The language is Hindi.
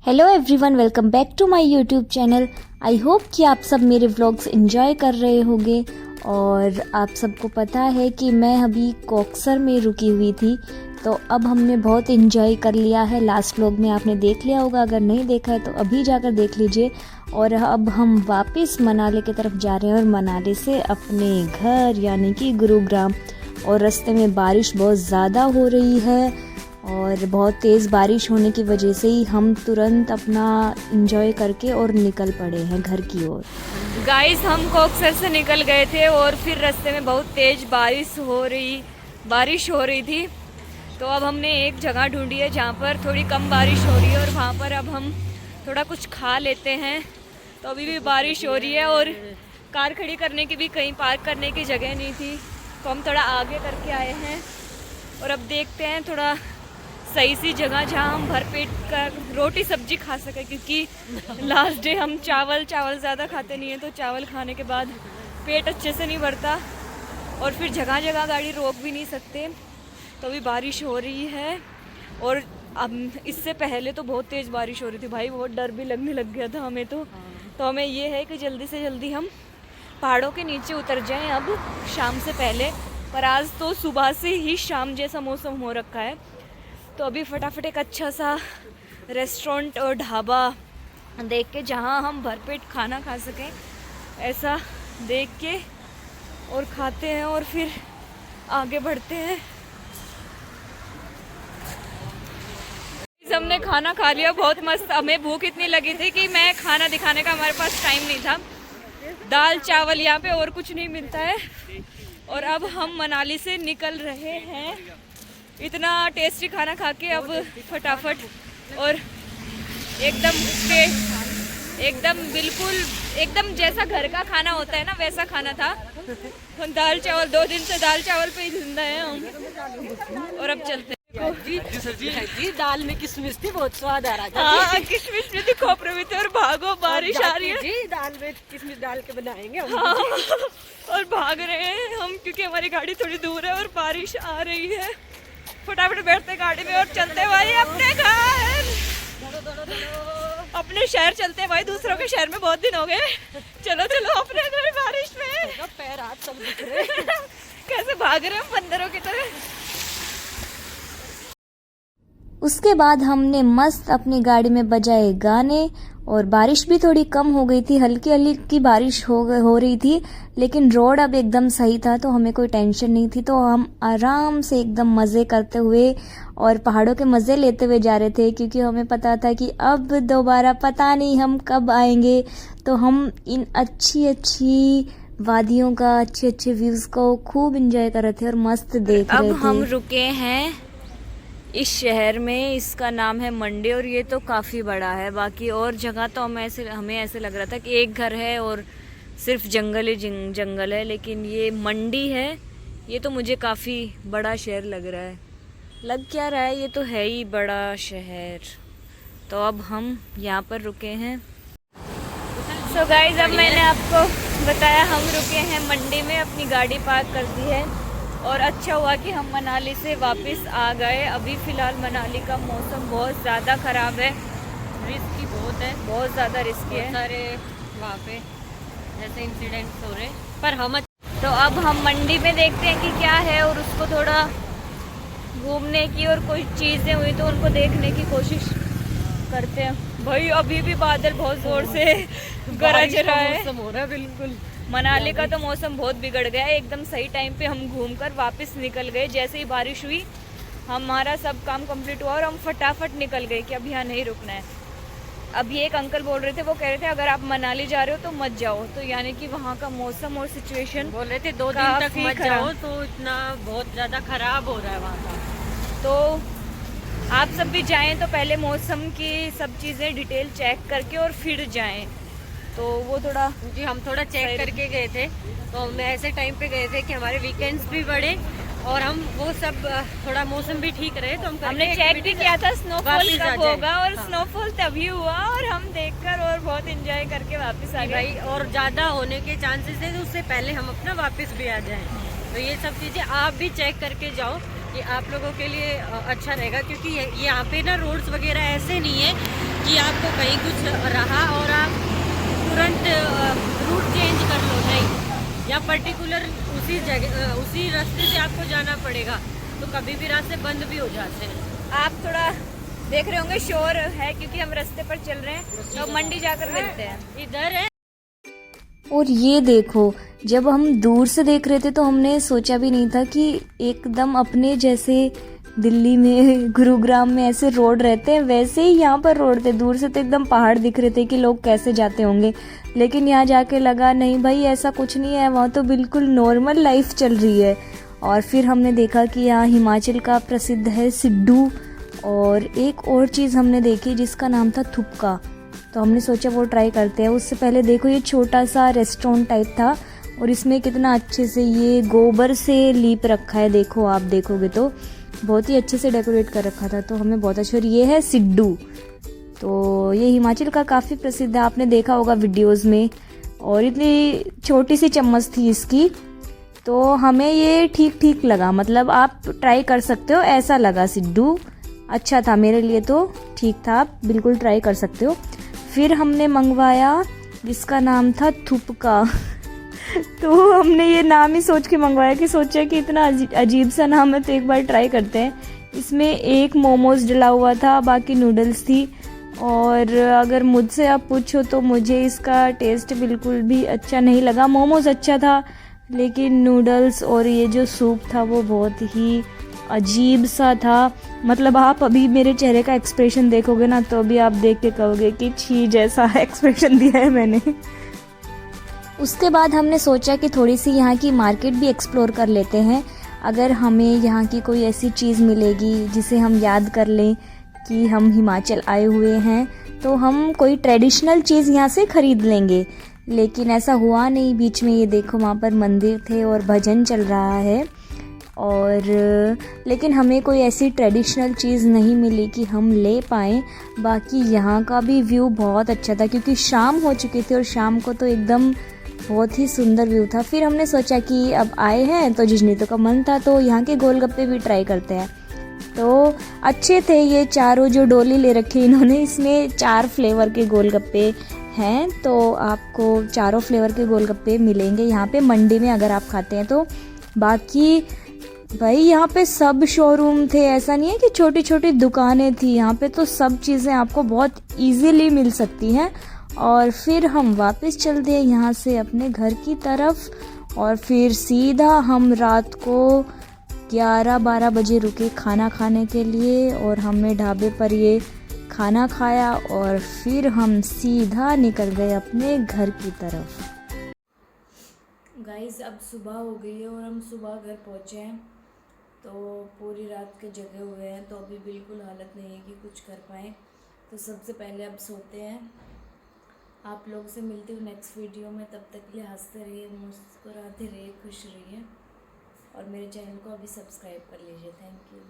Hello everyone, welcome back to my YouTube channel. I hope कि आप सब मेरे व्लॉग्स एंजॉय कर रहे होंगे। और आप सबको पता है कि मैं अभी कॉक्सर में रुकी हुई थी, तो अब हमने बहुत एंजॉय कर लिया है। लास्ट व्लॉग में आपने देख लिया होगा, अगर नहीं देखा है तो अभी जाकर देख लीजिए। और अब हम वापस मनाली की तरफ जा रहे हैं और मनाली से अपने घर यानी कि गुरुग्राम। और रास्ते में बारिश बहुत ज़्यादा हो रही है और बहुत तेज़ बारिश होने की वजह से ही हम तुरंत अपना एंजॉय करके और निकल पड़े हैं घर की ओर। गाइस, हम कॉक्सर से निकल गए थे और फिर रास्ते में बहुत तेज़ बारिश हो रही थी। तो अब हमने एक जगह ढूंढी है जहाँ पर थोड़ी कम बारिश हो रही है और वहाँ पर अब हम थोड़ा कुछ खा लेते हैं। तो अभी भी बारिश हो रही है और कार खड़ी करने की भी कहीं पार्क करने की जगह नहीं थी, तो हम थोड़ा आगे करके आए हैं और अब देखते हैं थोड़ा सही सी जगह जहाँ हम भरपेट कर रोटी सब्जी खा सकें, क्योंकि लास्ट डे हम चावल ज़्यादा खाते नहीं हैं, तो चावल खाने के बाद पेट अच्छे से नहीं भरता और फिर जगह जगह गाड़ी रोक भी नहीं सकते। तो अभी बारिश हो रही है और अब इससे पहले तो बहुत तेज़ बारिश हो रही थी भाई, बहुत डर भी लगने लग गया था हमें। तो हमें ये है कि जल्दी से जल्दी हम पहाड़ों के नीचे उतर जाएं अब शाम से पहले। पर आज तो सुबह से ही शाम जैसा मौसम हो रखा है, तो अभी फटाफट एक अच्छा सा रेस्टोरेंट और ढाबा देख के जहाँ हम भरपेट खाना खा सकें ऐसा देख के और खाते हैं और फिर आगे बढ़ते हैं। हमने खाना खा लिया, बहुत मस्त। हमें भूख इतनी लगी थी कि मैं खाना दिखाने का हमारे पास टाइम नहीं था। दाल चावल यहाँ पे और कुछ नहीं मिलता है। और अब हम मनाली से निकल रहे हैं इतना टेस्टी खाना खा के अब फटाफट। और एकदम जैसा घर का खाना होता है ना वैसा खाना था। हम दाल चावल 2 दिन से दाल चावल पे ही जिंदा है हम। और अब चलते हैं। जी दाल में किशमिश थी, बहुत स्वाद आ रहा था। हाँ, किशमिश भी थी, खोपरे भी थे। और भागो, बारिश आ रही है जी, दाल में किशमिश डाल के बनाएंगे हम। हाँ, और भाग रहे हैं हम क्योंकि हमारी गाड़ी थोड़ी दूर है और बारिश आ रही है। फटाफट बैठते गाड़ी में और चलते भाई अपने घर, अपने शहर चलते हैं भाई। दूसरों के शहर में बहुत दिन हो गए। चलो चलो अपने घर बारिश में। पैर हाथ सब दिख रहे। कैसे भाग रहे हैं बंदरों की तरह। उसके बाद हमने मस्त अपनी गाड़ी में बजाए गाने और बारिश भी थोड़ी कम हो गई थी, हल्की हल्की बारिश हो रही थी, लेकिन रोड अब एकदम सही था तो हमें कोई टेंशन नहीं थी। तो हम आराम से एकदम मज़े करते हुए और पहाड़ों के मज़े लेते हुए जा रहे थे, क्योंकि हमें पता था कि अब दोबारा पता नहीं हम कब आएंगे। तो हम इन अच्छी वादियों का, अच्छे व्यूज़ को खूब एंजॉय कर रहे थे और मस्त देख रहे थे। अब हम रुके हैं इस शहर में, इसका नाम है मंडी और ये तो काफ़ी बड़ा है। बाकी और जगह तो हमें ऐसे लग रहा था कि एक घर है और सिर्फ जंगल ही जंगल है, लेकिन ये मंडी है। ये तो मुझे काफ़ी बड़ा शहर लग रहा है। लग क्या रहा है, ये तो है ही बड़ा शहर। तो अब हम यहाँ पर रुके हैं। सो गाइज, अब मैंने आपको बताया हम रुके हैं मंडी में, अपनी गाड़ी पार्क कर दी है और अच्छा हुआ कि हम मनाली से वापस आ गए। अभी फ़िलहाल मनाली का मौसम बहुत ज़्यादा ख़राब है, रिस्की बहुत है, बहुत ज़्यादा रिस्की है। सारे वहाँ पे ऐसे इंसिडेंट्स हो रहे, पर हम तो अब हम मंडी में देखते हैं कि क्या है और उसको थोड़ा घूमने की और कोई चीज़ें हुई तो उनको देखने की कोशिश करते हैं। भाई अभी भी बादल बहुत ज़ोर से गरज रहा है। मौसम हो रहा है बिल्कुल। मनाली का तो मौसम बहुत बिगड़ गया है। एकदम सही टाइम पे हम घूमकर वापस निकल गए। जैसे ही बारिश हुई हमारा सब काम कंप्लीट हुआ और हम फटाफट निकल गए कि अब यहाँ नहीं रुकना है। अभी एक अंकल बोल रहे थे, वो कह रहे थे अगर आप मनाली जा रहे हो तो मत जाओ। तो यानी कि वहाँ का मौसम और सिचुएशन बोल रहे थे 2 दिन तक मत जाओ, तो इतना बहुत ज़्यादा ख़राब हो रहा है वहाँ का। तो आप सब भी जाएं तो पहले मौसम की सब चीज़ें डिटेल चेक करके और फिर जाएं। तो वो थोड़ा जी हम थोड़ा चेक करके गए थे, तो हम ऐसे टाइम पे गए थे कि हमारे वीकेंड्स भी बढ़े और हम वो सब थोड़ा मौसम भी ठीक रहे, तो हमने चेक भी किया था स्नोफॉल कब होगा और स्नोफॉल तभी हुआ और हम देखकर और बहुत एंजॉय करके वापस आ गए भाई। और ज़्यादा होने के चांसेस है तो उससे पहले हम अपना वापस भी आ जाएं। तो ये सब चीज़ें आप भी चेक करके जाओ, ये आप लोगों के लिए अच्छा रहेगा, क्योंकि यहाँ पे ना रोड्स वगैरह ऐसे नहीं है कि आप आपको कहीं कुछ रहा और आप तुरंत रूट चेंज कर लो, नहीं, या पर्टिकुलर उसी जगह उसी रास्ते से आपको जाना पड़ेगा, तो कभी भी रास्ते बंद भी हो जाते हैं। आप थोड़ा देख रहे होंगे शोर है क्योंकि हम रास्ते पर चल रहे हैं, तो मंडी जाकर मिलते हैं। इधर है। और ये देखो, जब हम दूर से देख रहे थे तो हमने सोचा भी नहीं था कि एकदम अपने जैसे दिल्ली में गुरुग्राम में ऐसे रोड रहते हैं वैसे ही यहाँ पर रोड थे। दूर से तो एकदम पहाड़ दिख रहे थे कि लोग कैसे जाते होंगे, लेकिन यहाँ जाके लगा नहीं भाई ऐसा कुछ नहीं है, वहाँ तो बिल्कुल नॉर्मल लाइफ चल रही है। और फिर हमने देखा कि यहाँ हिमाचल का प्रसिद्ध है सिड्डू, और एक और चीज़ हमने देखी जिसका नाम था थुपका, तो हमने सोचा वो ट्राई करते हैं। उससे पहले देखो ये छोटा सा रेस्टोरेंट टाइप था और इसमें कितना अच्छे से ये गोबर से लीप रखा है, देखो आप देखोगे तो बहुत ही अच्छे से डेकोरेट कर रखा था, तो हमें बहुत अच्छा। और ये है सिड्डू, तो ये हिमाचल का काफ़ी प्रसिद्ध है, आपने देखा होगा वीडियोस में। और इतनी छोटी सी चम्मच थी इसकी, तो हमें ये ठीक ठीक लगा, मतलब आप ट्राई कर सकते हो ऐसा लगा। सिड्डू अच्छा था मेरे लिए, तो ठीक था, आप बिल्कुल ट्राई कर सकते हो। फिर हमने मंगवाया जिसका नाम था थुपका तो हमने ये नाम ही सोच के मंगवाया कि सोचा कि इतना अजीब सा नाम है तो एक बार ट्राई करते हैं। इसमें एक मोमोज डला हुआ था, बाकी नूडल्स थी। और अगर मुझसे आप पूछो तो मुझे इसका टेस्ट बिल्कुल भी अच्छा नहीं लगा। मोमोज अच्छा था लेकिन नूडल्स और ये जो सूप था वो बहुत ही अजीब सा था। मतलब आप अभी मेरे चेहरे का एक्सप्रेशन देखोगे ना तो अभी आप देख के कहोगे कि छी जैसा एक्सप्रेशन दिया है मैंने। उसके बाद हमने सोचा कि थोड़ी सी यहाँ की मार्केट भी एक्सप्लोर कर लेते हैं। अगर हमें यहाँ की कोई ऐसी चीज़ मिलेगी जिसे हम याद कर लें कि हम हिमाचल आए हुए हैं, तो हम कोई ट्रेडिशनल चीज़ यहाँ से ख़रीद लेंगे। लेकिन ऐसा हुआ नहीं। बीच में ये देखो वहाँ पर मंदिर थे और भजन चल रहा है, और लेकिन हमें कोई ऐसी ट्रेडिशनल चीज़ नहीं मिली कि हम ले पाएँ। बाकी यहाँ का भी व्यू बहुत अच्छा था क्योंकि शाम हो चुकी थी और शाम को तो एकदम बहुत ही सुंदर व्यू था। फिर हमने सोचा कि अब आए हैं तो जिजनीतों का मन था तो यहाँ के गोलगप्पे भी ट्राई करते हैं। तो अच्छे थे ये चारों जो डोली ले रखी इन्होंने, इसमें 4 फ्लेवर के गोलगप्पे हैं, तो आपको चारों फ्लेवर के गोलगप्पे मिलेंगे यहाँ पे मंडी में अगर आप खाते हैं तो। बाकी भाई यहाँ पे सब शोरूम थे, ऐसा नहीं है कि छोटी छोटी दुकानें थी, यहाँ पे तो सब चीज़ें आपको बहुत इजीली मिल सकती हैं। और फिर हम वापस चल दिए यहाँ से अपने घर की तरफ, और फिर सीधा हम रात को 11-12 बजे रुके खाना खाने के लिए, और हमने ढाबे पर ये खाना खाया और फिर हम सीधा निकल गए अपने घर की तरफ। गाइस अब सुबह हो गई है और हम सुबह घर पहुँचे हैं, तो पूरी रात के जगे हुए हैं, तो अभी बिल्कुल हालत नहीं है कि कुछ कर पाएँ। तो सबसे पहले अब सोते हैं। आप लोगों से मिलती हूँ नेक्स्ट वीडियो में, तब तक के लिए हंसते रहिए, मुस्कुराते रहिए, खुश रहिए, और मेरे चैनल को अभी सब्सक्राइब कर लीजिए। Thank you.